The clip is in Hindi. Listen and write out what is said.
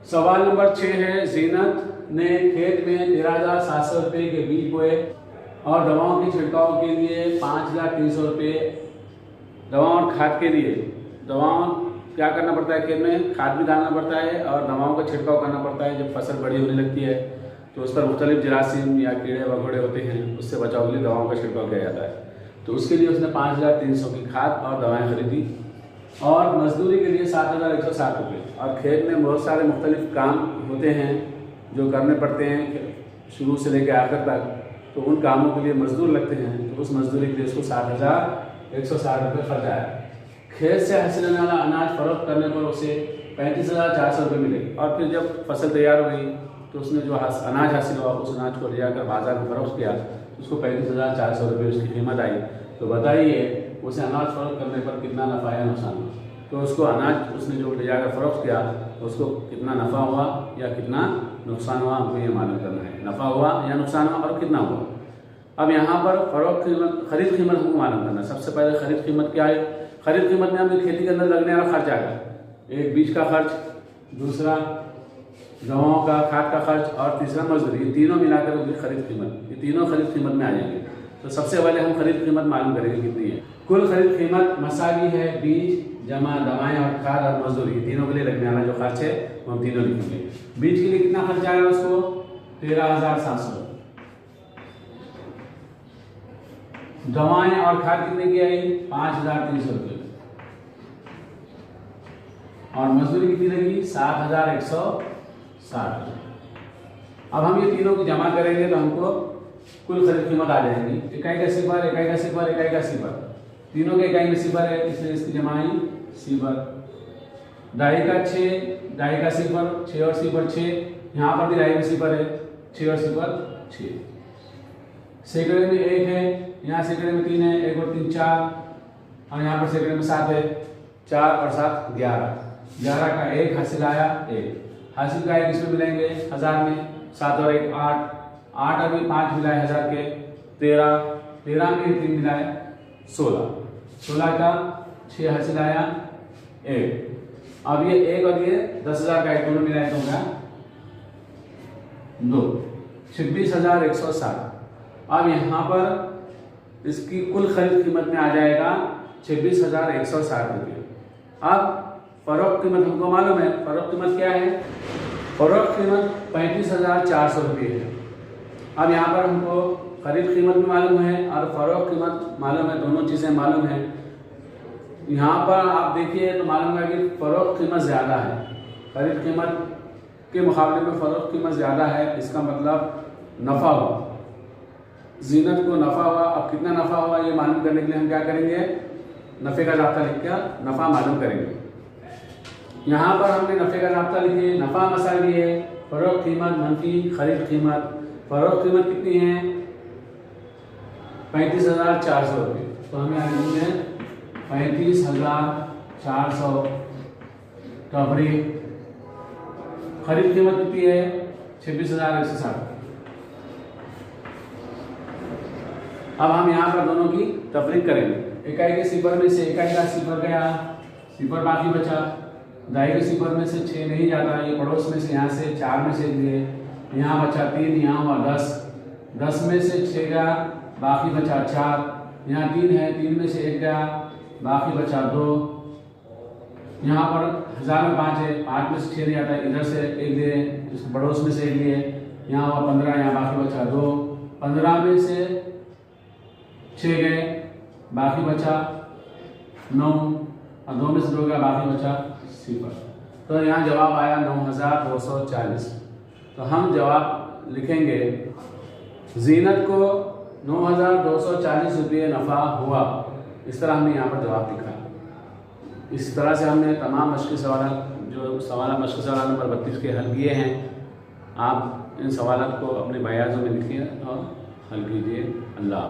सवाल नंबर 6 है, जीनत ने खेत में 13,700 रुपये के बीज बोए और दवाओं के छिड़काव के लिए 5,300 रुपये दवाओं और खाद के लिए। दवाओं क्या करना पड़ता है, खेत में खाद भी डालना पड़ता है और दवाओं का छिड़काव करना पड़ता है। जब फसल बड़ी होने लगती है तो उस पर मुख्तलिफ जरासीम या कीड़े वगैरह होते हैं, उससे बचाव के लिए दवाओं का छिड़काव किया जाता है। तो उसके लिए उसने 5,300 की खाद और दवाएँ खरीदी और मजदूरी के लिए 7,160 रुपये। और खेत में बहुत सारे मुख्तलिफ काम होते हैं जो करने पड़ते हैं शुरू से लेकर आखिर तक, तो उन कामों के लिए मजदूर लगते हैं। तो उस मजदूरी के लिए उसको 7,160 रुपये खर्च आया। खेत से हासिल होने वाला अनाज फरोख्त करने पर उसे 35,400 रुपये मिले। और फिर जब फसल तैयार हो गई तो उसने जो अनाज हासिल हुआ उस अनाज को ले जाकर बाजार में फरोख्त किया, उसको 35,400 रुपये उसकी कीमत आई। तो बताइए उसे अनाज फरोख्त करने पर कितना नफ़ा या नुकसान हुआ। तो उसको अनाज उसने जो ले जाकर फरोख्त किया तो उसको कितना नफ़ा हुआ या कितना नुकसान हुआ, हमको ये मालूम करना है। नफ़ा हुआ या नुकसान हुआ और कितना हुआ। अब यहाँ पर फरोख्त कीमत, खरीद कीमत हमको मालूम करना है। सबसे पहले खरीद कीमत क्या है। खरीद कीमत में हमें खेती के अंदर लगने वाला खर्च आएगा, एक बीज का खर्च, दूसरा दवाओं का, खाद का खर्च और तीसरा मजदूरी। ये तीनों मिलाकर होगी खरीद कीमत। ये तीनों खरीद कीमत में आ जाएंगे। तो सबसे पहले हम खरीद कीमत मालूम करेंगे कितनी है। कुल खरीद कीमत मसाली है बीज जमा दवाएं और खाद और मजदूरी, तीनों के लिए लगने वाला जो खर्च है वो हम तीनों लिखेंगे। बीज के लिए कितना खर्च आएगा उसको 13,700। दवाएं और खाद कितने की आई 5,300 रुपये और मजदूरी कितनी लगी 7,160। अब हम ये तीनों की जमा करेंगे तो हमको कुल खरीद कीमत आ जाएगी। इकाई का सिफर, इकाई का सिफर, इकाई का सिफर, तीनों के इकाई में सिफर है इसलिए इसकी जमाई सिफर। ढाई का 6, ढाई का सिफर 6 और सिफर 6, यहाँ पर भी ढाई में सिफर है 6 और सिफर 6। सैकड़े में 1 है, यहाँ सैकड़े में 3 है, 1 और 3 4 और यहाँ पर सैकड़े में 7 है, 4 और 7 11। 11 का 1 हासिल आया 1, हासिल का 1 इसमें मिलेंगे 1000 में, 7 और 1 8, 8 और 5 मिलाए 1000 के 13, 13 में 3 मिलाए 16, 16 का 6 हासिल आया 1। अब ये 1 और ये 10,000 का 1 दोनों मिलाए तो होगा 2, 26,160। अब यहाँ पर इसकी कुल खरीद कीमत में आ जाएगा 26,160 रुपये। अब फरोख्त कीमत हमको मालूम है। फरोख्त कीमत क्या है, फरोख्त कीमत 35,400 रुपये है। अब यहाँ पर हमको खरीद कीमत भी मालूम है और फरोख्त कीमत मालूम है, दोनों चीज़ें मालूम है। यहाँ पर आप देखिए तो मालूम है कि फरोख्त कीमत ज़्यादा है, खरीद कीमत के मुकाबले में फरोख्त कीमत ज़्यादा है। इसका मतलब नफ़ा हुआ, जीनत को नफ़ा हुआ। अब कितना नफ़ा हुआ ये मालूम करने के लिए हम क्या करेंगे, नफ़े का ज़ाब्ता लिख कर नफ़ा मालूम करेंगे। यहाँ पर हमने नफ़े का ज़ाब्ता लिखे, नफ़ा मसाली है, फरोख्त कीमत मनफी खरीद कीमत। फरोख्त कीमत कितनी है 35,400 रुपये। तो हमें यहाँ लिखेंगे 35,400 तफरीक। खरीद कीमत कितनी है 26,160। अब हम यहाँ पर दोनों की तफरीक करेंगे। इकाई के सिफर में से इकाई का सिफर गया, सिफर बाकी बचा। ढाई के सिफर में से 6 नहीं जाता, ये पड़ोस में से यहाँ से 4 में से लिए, यहाँ बचा 3, यहाँ हुआ 10, 10 में से 6 गया, बाकी बचा 4, यहाँ 3 है, 3 में से 1 गया, बाकी बचा 2, यहाँ पर 1000 में 5 है, 5 में से 6 नहीं आता, इधर से 1 लिए, इस पड़ोस में से 1 लिए, यहाँ हुआ 15, यहाँ बाकी बचा 2, 15 में से 6 गए, बाकी बचा 9 और 2 में से 2 गया, बाकी बचा 0। तो यहाँ जवाब आया 9,240। तो हम जवाब लिखेंगे जीनत को 9,240 रुपये नफ़ा हुआ। इस तरह हमने यहाँ पर जवाब लिखा। इस तरह से हमने तमाम मश्क़ी सवाल जो मश्क़ी सवाल नंबर 32 के हल किए हैं। आप इन सवालों को अपने बयानों में लिखिए और हल कीजिए। अल्लाह।